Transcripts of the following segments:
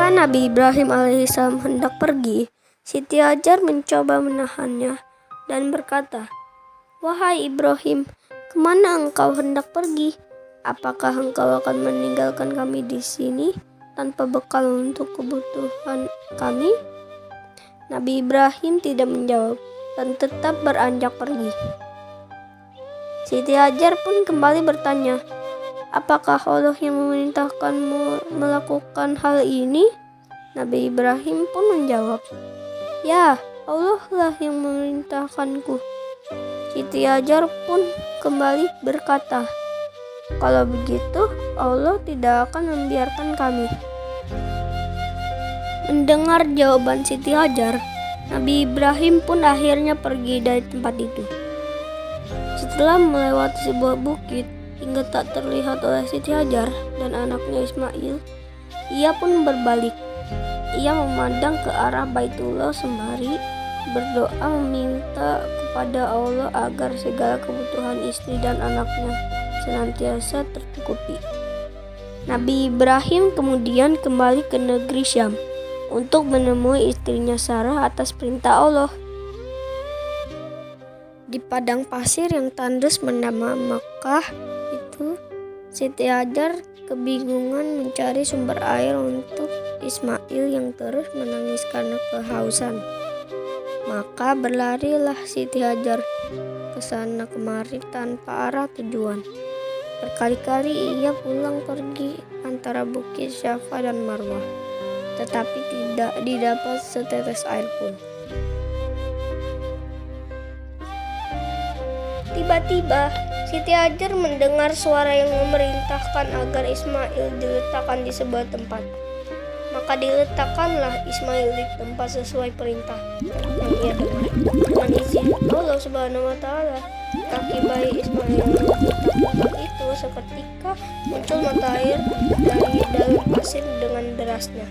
Ketika Nabi Ibrahim alaihissalam hendak pergi, Siti Hajar mencoba menahannya dan berkata, "Wahai Ibrahim, kemana engkau hendak pergi? Apakah engkau akan meninggalkan kami di sini tanpa bekal untuk kebutuhan kami?" Nabi Ibrahim tidak menjawab dan tetap beranjak pergi. Siti Hajar pun kembali bertanya, "Apakah Allah yang memerintahkanmu melakukan hal ini?" Nabi Ibrahim pun menjawab, "Ya, Allah lah yang memerintahkanku." Siti Hajar pun kembali berkata, "Kalau begitu, Allah tidak akan membiarkan kami." Mendengar jawaban Siti Hajar, Nabi Ibrahim pun akhirnya pergi dari tempat itu. Setelah melewati sebuah bukit hingga tak terlihat oleh Siti Hajar dan anaknya Ismail, ia pun berbalik. Ia memandang ke arah Baitullah sembari berdoa meminta kepada Allah agar segala kebutuhan istri dan anaknya senantiasa tercukupi. Nabi Ibrahim kemudian kembali ke negeri Syam untuk menemui istrinya Sarah atas perintah Allah. Di padang pasir yang tandus bernama Makkah itu, Siti Hajar kebingungan mencari sumber air untuk Ismail yang terus menangis karena kehausan. Maka berlarilah Siti Hajar ke sana kemari tanpa arah tujuan. Berkali-kali ia pulang pergi antara bukit Safa dan Marwah, tetapi tidak didapat setetes air pun. Tiba-tiba Siti Hajar mendengar suara yang memerintahkan agar Ismail diletakkan di sebuah tempat. Maka diletakkanlah Ismail di tempat sesuai perintah yang ia dengar. Dengan izin Allah Subhanahu wa Ta'ala, kaki bayi Ismail tempat itu seketika muncul mata air dari dalam pasir dengan derasnya.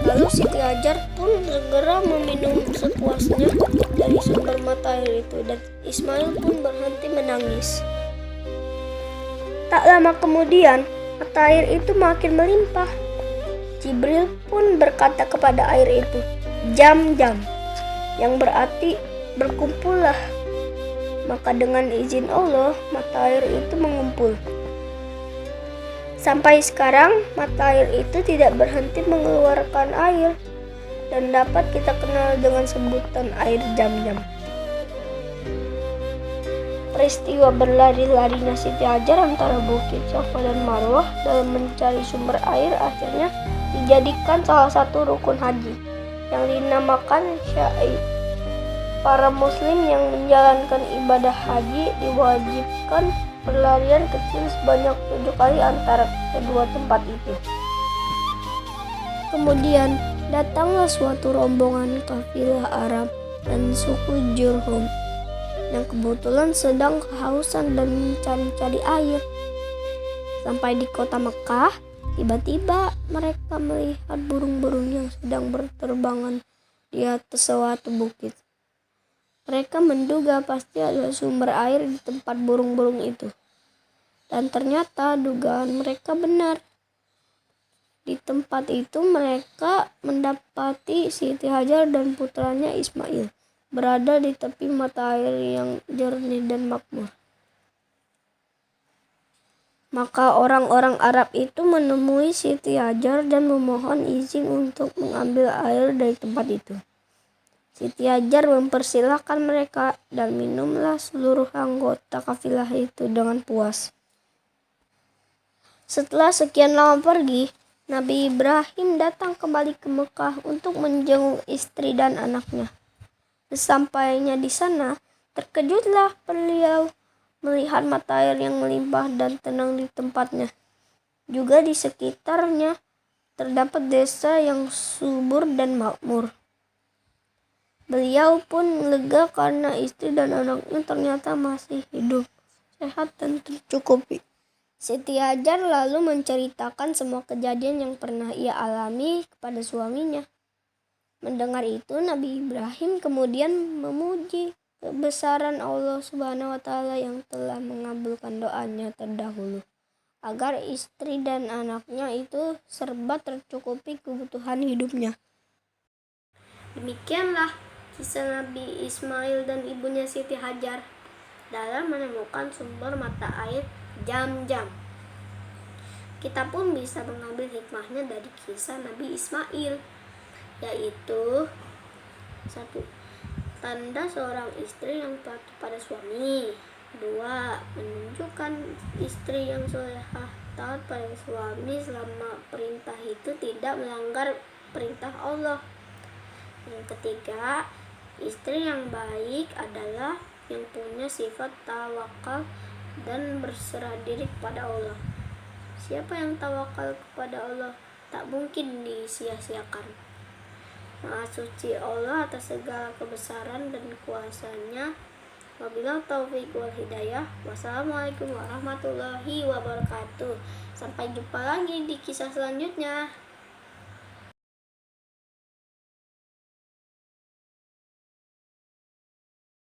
Lalu Siti Hajar pun segera meminum sepuasnya dari sumber mata air itu, dan Ismail pun berhenti menangis. Tak lama kemudian, mata air itu makin melimpah. Jibril pun berkata kepada air itu, "Jam-jam," yang berarti berkumpullah. Maka dengan izin Allah, mata air itu mengumpul. Sampai sekarang, mata air itu tidak berhenti mengeluarkan air dan dapat kita kenal dengan sebutan air Jam-jam. Peristiwa berlari-larinya Siti Hajar antara bukit Safa dan Marwah dalam mencari sumber air akhirnya dijadikan salah satu rukun haji yang dinamakan sya'i. Para muslim yang menjalankan ibadah haji diwajibkan berlarian kecil sebanyak 7 kali antara kedua tempat itu. Kemudian datanglah suatu rombongan kafilah Arab dan suku Jurhum yang kebetulan sedang kehausan dan mencari-cari air. Sampai di kota Mekah, tiba-tiba mereka melihat burung-burung yang sedang berterbangan di atas suatu bukit. Mereka menduga pasti ada sumber air di tempat burung-burung itu. Dan ternyata dugaan mereka benar. Di tempat itu mereka mendapati Siti Hajar dan putranya Ismail berada di tepi mata air yang jernih dan makmur. Maka orang-orang Arab itu menemui Siti Hajar dan memohon izin untuk mengambil air dari tempat itu. Siti Hajar mempersilahkan mereka dan minumlah seluruh anggota kafilah itu dengan puas. Setelah sekian lama pergi, Nabi Ibrahim datang kembali ke Mekah untuk menjenguk istri dan anaknya. Sesampainya di sana, terkejutlah beliau melihat mata air yang melimpah dan tenang di tempatnya. Juga di sekitarnya terdapat desa yang subur dan makmur. Beliau pun lega karena istri dan anaknya ternyata masih hidup, sehat dan tercukupi. Siti Hajar lalu menceritakan semua kejadian yang pernah ia alami kepada suaminya. Mendengar itu, Nabi Ibrahim kemudian memuji kebesaran Allah Subhanahu wa Ta'ala yang telah mengabulkan doanya terdahulu. agar istri dan anaknya itu serba tercukupi kebutuhan hidupnya. Demikianlah kisah Nabi Ismail dan ibunya Siti Hajar dalam menemukan sumber mata air Zam-Zam. Kita pun bisa mengambil hikmahnya dari kisah Nabi Ismail, yaitu 1. Tanda seorang istri yang patuh pada suami. 2. Menunjukkan istri yang solehah taat pada suami selama perintah itu tidak melanggar perintah Allah. Yang ketiga, istri yang baik adalah yang punya sifat tawakal dan berserah diri kepada Allah. Siapa yang tawakal kepada Allah tak mungkin disia-siakan. Maha suci Allah atas segala kebesaran dan kuasanya. Wabillahi taufiq wal hidayah. Wassalamualaikum warahmatullahi wabarakatuh. Sampai jumpa lagi di kisah selanjutnya.